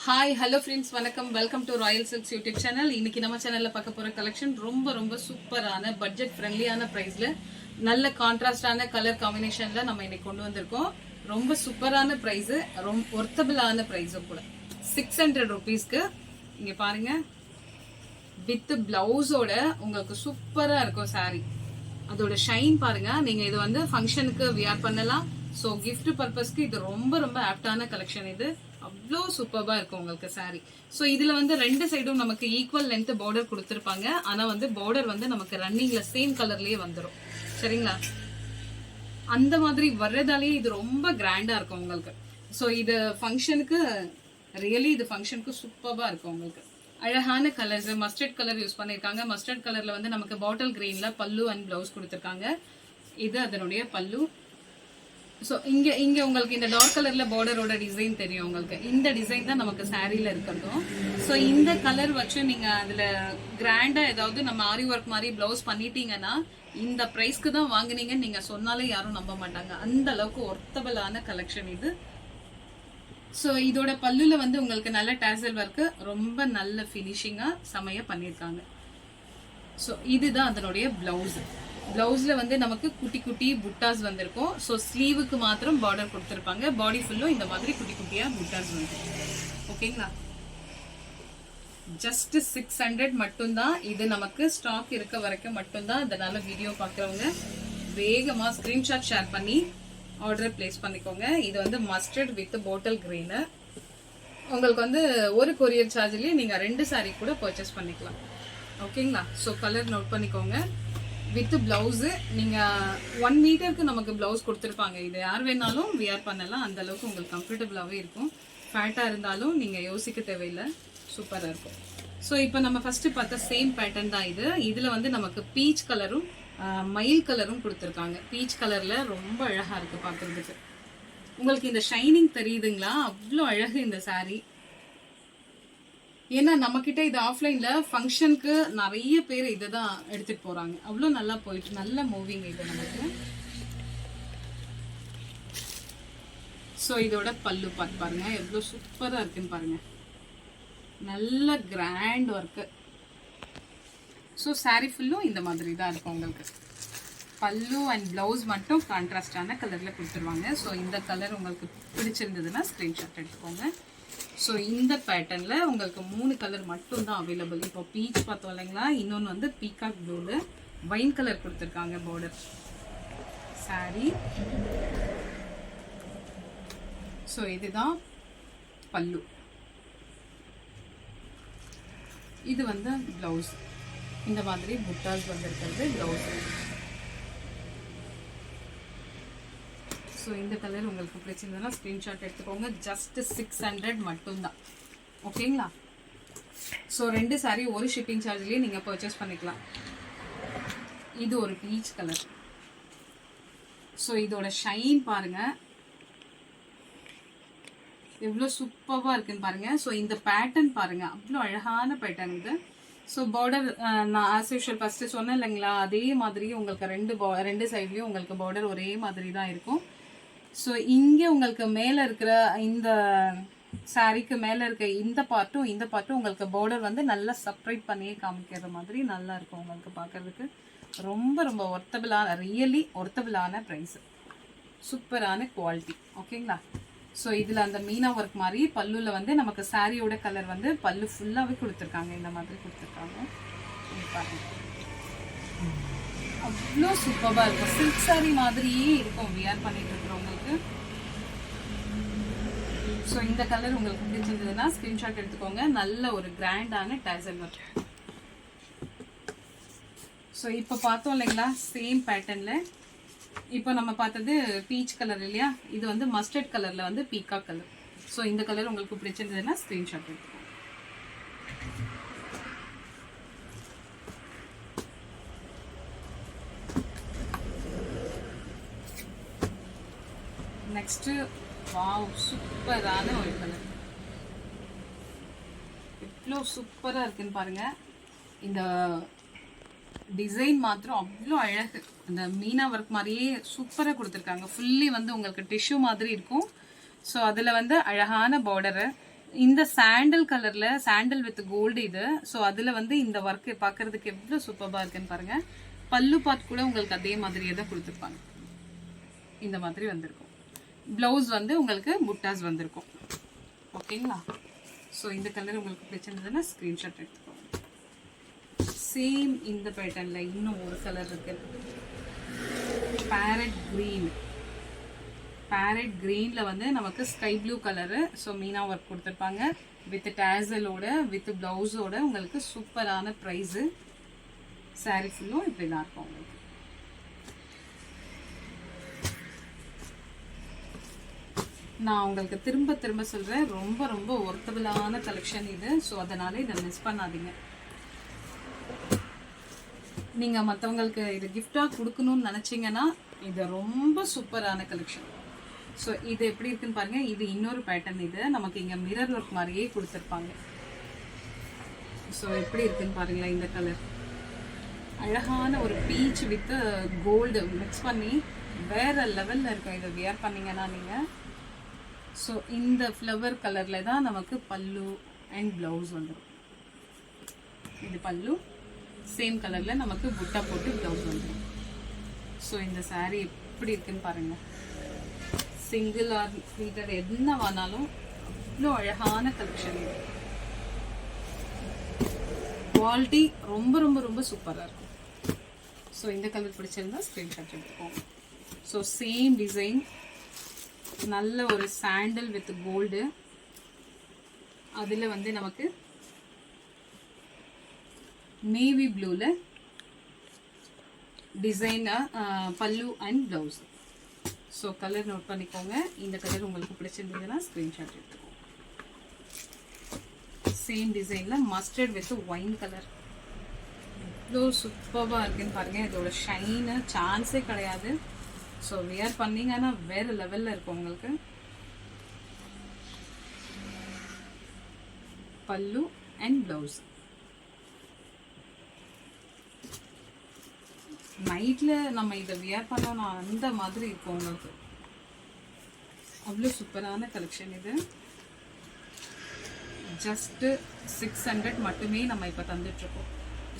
Hi hello friends, வணக்கம். Welcome to Royal silks YouTube channel. இன்னைக்கு நம்ம சேனல்ல பார்க்க போற கலெக்ஷன் ரொம்ப சூப்பரான பட்ஜெட் ஃப்ரெண்ட்லியான பிரைஸ்ல நல்ல கான்ட்ராஸ்டான கலர் காம்பினேஷன்ல நம்ம இன்னைக்கு கொண்டு வந்திருக்கோம். ரொம்ப சூப்பரான பிரைஸ், ரொம்ப ஒர்த்தபிளான பிரைஸும் கூட. 600 ருபீஸ்க்கு இங்க பாருங்க, வித் பிளவுஸோட உங்களுக்கு சூப்பரா இருக்கும் சாரி. அதோட ஷைன் பாருங்க. நீங்க இது வந்து ஃபங்க்ஷனுக்கு வியர் பண்ணலாம். ஸோ கிஃப்ட் பர்பஸ்க்கு இது ரொம்ப ஆப்டான கலெக்ஷன். இது அவ்வளோ சூப்பராக இருக்கும் உங்களுக்கு சாரி. ஸோ இதுல வந்து ரெண்டு சைடும் நமக்கு ஈக்குவல் லென்த் பார்டர் கொடுத்துருப்பாங்க. ஆனா வந்து பார்டர் வந்து நமக்கு ரன்னிங்ல சேம் கலர்லயே வந்துடும். சரிங்களா? அந்த மாதிரி வர்றதாலேயே இது ரொம்ப கிராண்டா இருக்கும் உங்களுக்கு. ஸோ இது ஃபங்க்ஷனுக்கு ரியலி இது ஃபங்க்ஷனுக்கு சூப்பராக இருக்கும் உங்களுக்கு. அழகான கலர்ஸ், மஸ்டர்ட் கலர் யூஸ் பண்ணிருக்காங்க. மஸ்டர்ட் கலர்ல வந்து நமக்கு பாட்டில் கிரீன்ல பல்லு அண்ட் பிளவுஸ் கொடுத்துருக்காங்க. இது அதனுடைய பல்லு. ஸோ இங்க உங்களுக்கு இந்த டார்க் கலர்ல பார்டரோட டிசைன் தெரியும் உங்களுக்கு. இந்த டிசைன் தான் நமக்கு சாரீல இருக்கிறதும். ஸோ இந்த கலர் வச்சு நீங்க அதுல கிராண்டா ஏதாவது நம்ம ஆரி ஒர்க் மாதிரி பிளவுஸ் பண்ணிட்டீங்கன்னா இந்த பிரைஸ்க்கு தான் வாங்குனீங்கன்னு நீங்க சொன்னாலே யாரும் நம்ப மாட்டாங்க. அந்த அளவுக்கு ஒர்த்தபிளான கலெக்ஷன் இது. ஸோ இதோட பல்லுல வந்து உங்களுக்கு நல்ல டேசல் ஒர்க்கு, ரொம்ப நல்ல ஃபினிஷிங்கா செமையா பண்ணியிருக்காங்க. ஸோ இதுதான் அதனுடைய பிளவுஸ். பிளவுஸ்ல வந்து நமக்கு குட்டி புட்டாஸ் வந்திருக்கும். ஸோ ஸ்லீவுக்கு மாத்திரம் பார்டர் கொடுத்துருப்பாங்க. பாடி ஃபுல்லும் இந்த மாதிரி குட்டியா புட்டாஸ் வந்துருக்கும். ஓகேங்களா? ஜஸ்ட் 600 மட்டும்தான். இது நமக்கு ஸ்டாக் இருக்க வரைக்கும் மட்டும்தான். அதனால வீடியோ பார்க்குறவங்க வேகமா ஸ்கிரீன்ஷாட் ஷேர் பண்ணி ஆர்டர் பிளேஸ் பண்ணிக்கோங்க. இது வந்து மஸ்டர்ட் வித் பாட்டில் கிரீன். உங்களுக்கு வந்து ஒரு கொரியர் சார்ஜ்லயே நீங்க 2 சாரி கூட பர்ச்சேஸ் பண்ணிக்கலாம். ஓகேங்களா? ஸோ கலர் நோட் பண்ணிக்கோங்க. வித் பிளவுஸ் நீங்க 1 மீட்டருக்கு நமக்கு பிளவுஸ் கொடுத்துருப்பாங்க. இது யார் வேணாலும் வியர் பண்ணலாம். அந்த அளவுக்கு உங்களுக்கு கம்ஃபர்டபுளாகவே இருக்கும். ஃபேட்டா இருந்தாலும் நீங்க யோசிக்க தேவையில்லை, சூப்பரா இருக்கும். ஸோ இப்போ நம்ம ஃபர்ஸ்ட் பார்த்த சேம் பேட்டர்ன் தான் இது. இதுல வந்து நமக்கு பீச் கலரும் மயில் கலரும் கொடுத்துருக்காங்க. பீச் கலர்ல ரொம்ப அழகா இருக்கு பாக்குறதுக்கு. உங்களுக்கு இந்த ஷைனிங் தெரியுதுங்களா? அவ்வளோ அழகு இந்த சாரி. ஏன்னா நம்ம கிட்ட இது ஆஃப்லைன்ல ஃபங்க்ஷனுக்கு நிறைய பேர் இதுதான் எடுத்துட்டு போறாங்க. அவ்வளோ நல்லா போயிட்டு நல்ல மூவிங் இது நமக்கு. ஸோ இதோட பல்லு பாருங்க எவ்வளோ சூப்பரா இருக்குன்னு பாருங்க. நல்ல கிராண்ட் ஒர்க்கு. ஸோ சாரி ஃபுல்லும் இந்த மாதிரி தான் இருக்கும் உங்களுக்கு. பல்லு அண்ட் பிளவுஸ் மட்டும் கான்ட்ராஸ்டான கலர்ல கொடுத்துருவாங்க. ஸோ இந்த கலர் உங்களுக்கு பிடிச்சிருந்ததுன்னா ஸ்கிரீன்ஷாட் எடுத்துக்கோங்க. ஸோ இந்த பேட்டர்ன்ல உங்களுக்கு 3 கலர் மட்டும் தான் அவைலபிள். இப்போ பீச் பார்த்தோம் இல்லைங்களா? இன்னொன்று வந்து பீகாக் ப்ளூல வைன் கலர் கொடுத்துருக்காங்க பார்டர் சாரி. ஸோ இதுதான் பல்லு. இது வந்து பிளவுஸ். இந்த மாதிரி புட்டாஸ் வந்திருக்கிறது பிளவுஸ். ஸோ இந்த கலர் உங்களுக்கு பிடிச்சிருந்ததுன்னா ஸ்க்ரீன்ஷாட் எடுத்துக்கோங்க. ஜஸ்ட் 600 மட்டும்தான். ஓகேங்களா? ஸோ 2 சாரி ஒரு ஷிப்பிங் சார்ஜ்லேயே நீங்கள் பர்ச்சேஸ் பண்ணிக்கலாம். இது ஒரு பீச் கலர். ஸோ இதோட ஷைன் பாருங்க எவ்வளோ சூப்பராக இருக்குன்னு பாருங்க. ஸோ இந்த பேட்டர்ன் பாருங்க, அவ்வளோ அழகான பேட்டர்ன் இது. ஸோ பார்டர் நான் ஆஸ் யூஷுவல் ஃபர்ஸ்ட் சொன்னேன் இல்லைங்களா? அதே மாதிரி உங்களுக்கு ரெண்டு சைட்லேயும் உங்களுக்கு பார்டர் ஒரே மாதிரி தான் இருக்கும். ஸோ இங்கே உங்களுக்கு மேலே இருக்கிற இந்த சாரிக்கு மேலே இருக்க இந்த பார்ட்டும் உங்களுக்கு பார்டர் வந்து நல்லா செப்பரேட் பண்ணியே காமிக்கிற மாதிரி நல்லா இருக்கும் உங்களுக்கு பார்க்கறதுக்கு. ரொம்ப ஒர்த்தபிளான, ரியலி ஒர்த்தபிளான ப்ரைஸ், சூப்பரான குவாலிட்டி. ஓகேங்களா? ஸோ இதில் அந்த மீனா ஒர்க் மாதிரி பல்லுல வந்து நமக்கு சாரியோட கலர் வந்து பல்லு ஃபுல்லாகவே கொடுத்துருக்காங்க. இந்த மாதிரி கொடுத்துருக்காங்க. அவ்வளோ சூப்பராக இருக்கும். சில்க் சாரி மாதிரியே இருக்கும் வியர் பண்ணிட்டு இருக்கிறவங்களுக்கு. ஸோ இந்த கலர் உங்களுக்கு பிடிச்சிருந்ததுன்னா ஸ்கிரீன்ஷாட் எடுத்துக்கோங்க. நல்ல ஒரு கிராண்டான டேசல் ஒர்க். ஸோ இப்போ பார்த்தோம் இல்லைங்களா? சேம் பேட்டர்ன்ல இப்போ நம்ம பார்த்தது பீச் கலர் இல்லையா? இது வந்து மஸ்டர்ட் கலர்ல வந்து பீகாக் கலர். ஸோ இந்த கலர் உங்களுக்கு பிடிச்சிருந்ததுன்னா ஸ்கிரீன்ஷாட் எடுத்துக்கோங்க. நெக்ஸ்ட் வாவ், சூப்பரான ஒரு கலர். எவ்வளோ சூப்பரா இருக்குன்னு பாருங்க. இந்த டிசைன் மாத்திரம் அவ்வளோ அழகு. அந்த மீனா ஒர்க் மாதிரியே சூப்பராக கொடுத்துருக்காங்க. ஃபுல்லி வந்து உங்களுக்கு டிஷ்யூ மாதிரி இருக்கும். ஸோ அதில் வந்து அழகான பார்டரு, இந்த சாண்டல் கலர்ல சாண்டல் வித் கோல்டு இது. ஸோ அதுல வந்து இந்த ஒர்க் பார்க்கறதுக்கு எவ்வளவு சூப்பரா இருக்குன்னு பாருங்க. பல்லு பார்ட் கூட உங்களுக்கு அதே மாதிரியே தான் கொடுத்துருப்பாங்க. இந்த மாதிரி வந்திருக்கும். பிளவுஸ் வந்து உங்களுக்கு புட்டாஸ் வந்திருக்கும். ஓகேங்களா? ஸோ இந்த கலர் உங்களுக்கு பிடிச்சிருந்ததுன்னா ஸ்க்ரீன்ஷாட் எடுத்துக்கோங்க. சேம் இந்த பேட்டர்னில் இன்னும் ஒரு கலர் இருக்கு. Farad green. பேரட் க்ரீனில் வந்து நமக்கு sky blue colour. So Meena work கொடுத்துருப்பாங்க வித் டேசலோட வித் ப்ளவுஸோட. உங்களுக்கு சூப்பரான ப்ரைஸு. சாரீ ஃபுல்லும் இப்படி தான் இருக்கும் உங்களுக்கு. நான் உங்களுக்கு திரும்ப திரும்ப சொல்கிறேன், ரொம்ப ரொம்ப ஒர்த்தபிளான கலெக்ஷன் இது. ஸோ அதனால இதை மிஸ் பண்ணாதீங்க. நீங்கள் மற்றவங்களுக்கு இது கிஃப்டாக கொடுக்கணும்னு நினச்சிங்கன்னா இது ரொம்ப சூப்பரான கலெக்ஷன். ஸோ இது எப்படி இருக்குன்னு பாருங்கள். இது இன்னொரு பேட்டர்ன். இது நமக்கு இங்கே மிரர் ஒர்க் மாதிரியே கொடுத்துருப்பாங்க. ஸோ எப்படி இருக்குன்னு பாருங்களேன். இந்த கலர் அழகான ஒரு பீச் வித் கோல்டு மிக்ஸ் பண்ணி வேற லெவலில் இருக்கும். இதை வியர் பண்ணிங்கன்னா நீங்கள். ஸோ இந்த ஃப்ளவர் கலரில் தான் நமக்கு பல்லு அண்ட் ப்ளவுஸ் வந்துடும். இது பல்லு. சேம் கலரில் நமக்கு புட்டா போட்டு ப்ளவுஸ் வந்துடும். ஸோ இந்த சாரீ எப்படி இருக்குன்னு பாருங்கள். சிங்கிள் ஆர் மீட்டர் என்ன வாங்கினாலும் அவ்வளோ அழகான கலெக்ஷன் இது. குவாலிட்டி ரொம்ப ரொம்ப ரொம்ப சூப்பராக இருக்கும். ஸோ இந்த கலர் பிடிச்சிருந்தா ஸ்க்ரீன்ஷாட் எடுத்துக்கோங்க. ஸோ சேம் டிசைன், நல்ல ஒரு சாண்டல் வித் கோல்டு. அதில் வந்து நமக்கு நேவி ப்ளூவில் டிசைனாக pallu and blouse. So colour note பண்ணிக்கோங்க. இந்த கலர் உங்களுக்கு பிடிச்சிருந்ததுன்னா ஸ்க்ரீன்ஷாட் எடுத்துக்கோங்க. சேம் டிசைனில் மஸ்டர்ட் வித் ஒயின் கலர். இவ்வளோ சூப்பராக இருக்குன்னு பாருங்கள். இதோட ஷைனு சான்ஸே கிடையாது. ஸோ வியர் பண்ணிங்கன்னா வேறு லெவலில் இருக்கும் உங்களுக்கு. பல்லு அண்ட் ப்ளவுஸ். நைட்டில் நம்ம இதை வியர் பண்ணோம்னா அந்த மாதிரி இருக்கும் உங்களுக்கு. அவ்வளோ சூப்பரான கலெக்ஷன் இது. ஜஸ்ட்டு 600 மட்டுமே நம்ம இப்போ தந்துட்டுருக்கோம்.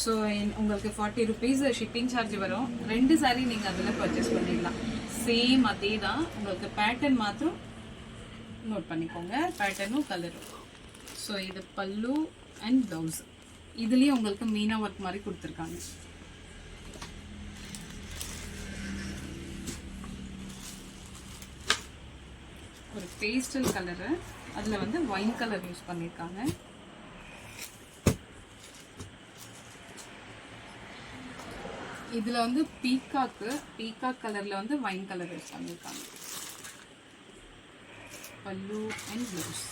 ஸோ உங்களுக்கு 40 rupees ஷிப்பிங் சார்ஜ் வரும். 2 சாரீ நீங்கள் அதில் பர்ச்சேஸ் பண்ணிடலாம். சேம் அதே தான். உங்களுக்கு பேட்டர்ன் மாத்திரம் நோட் பண்ணிக்கோங்க. பேட்டர்னும் கலரும். ஸோ இது பல்லு அண்ட் ப்ளவுஸ். இதுலேயும் உங்களுக்கு மீனா ஒர்க் மாதிரி கொடுத்துருக்காங்க. ஒரு பேஸ்டல் கலரு. அதில் வந்து ஒயின் கலர் யூஸ் பண்ணியிருக்காங்க. இதில் வந்து பீகாக் கலரில் வந்து ஒயின் கலர் யூஸ் பண்ணியிருக்காங்க. Pallu and blouse.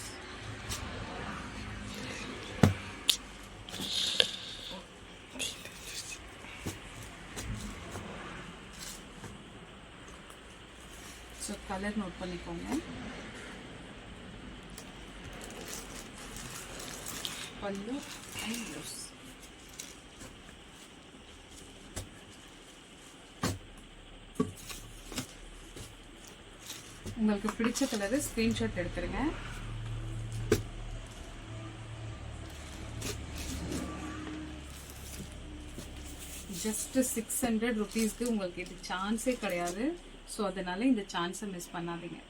So colour note பண்ணிக்கோங்க. Pallu and blouse. உங்களுக்கு பிடிச்ச கலரு ஸ்க்ரீன்ஷாட் எடுத்துருங்க. ஜஸ்ட் 600 rupeesக்கு உங்களுக்கு இது சான்ஸே கிடையாது. ஸோ அதனால இந்த சான்ஸை மிஸ் பண்ணாதீங்க.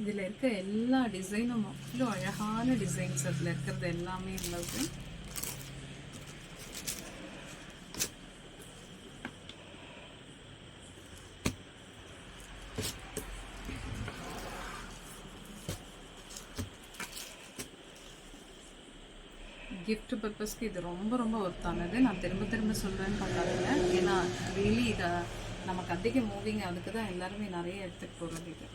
இதில் இருக்க எல்லா டிசைனும் அவ்வளோ அழகான டிசைன்ஸ். அதில் இருக்கிறது எல்லாமே உங்களுக்கு கிஃப்ட் பர்பஸ்க்கு இது ரொம்ப ரொம்ப ஒர்த்தானது. நான் திரும்ப திரும்ப சொல்கிறேன்னு பார்க்காதுங்க. ஏன்னா ரியலி இதை நமக்கு அதிக மூவிங். அதுக்கு தான் எல்லாருமே நிறைய எடுத்துகிட்டு போகிறது இது.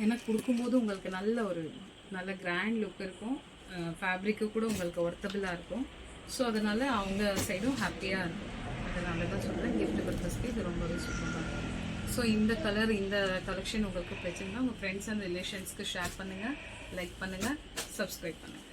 ஏன்னா கொடுக்கும்போது உங்களுக்கு நல்ல கிராண்ட் லுக் இருக்கும். ஃபேப்ரிக்கு கூட உங்களுக்கு ஒர்த்தபிளாக இருக்கும். ஸோ அதனால் அவங்க சைடும் ஹாப்பியாக இருக்கும். அதனால தான் சொல்கிறேன், கிஃப்ட் பர்பஸ்க்கு இது ரொம்பவே சூப்பராக இருக்கும். ஸோ இந்த கலர் இந்த கலெக்ஷன் உங்களுக்கு பிடிச்சிருந்தா உங்கள் ஃப்ரெண்ட்ஸ் அண்ட் ரிலேஷன்ஸ்க்கு ஷேர் பண்ணுங்கள், லைக் பண்ணுங்கள், சப்ஸ்கிரைப் பண்ணுங்கள்.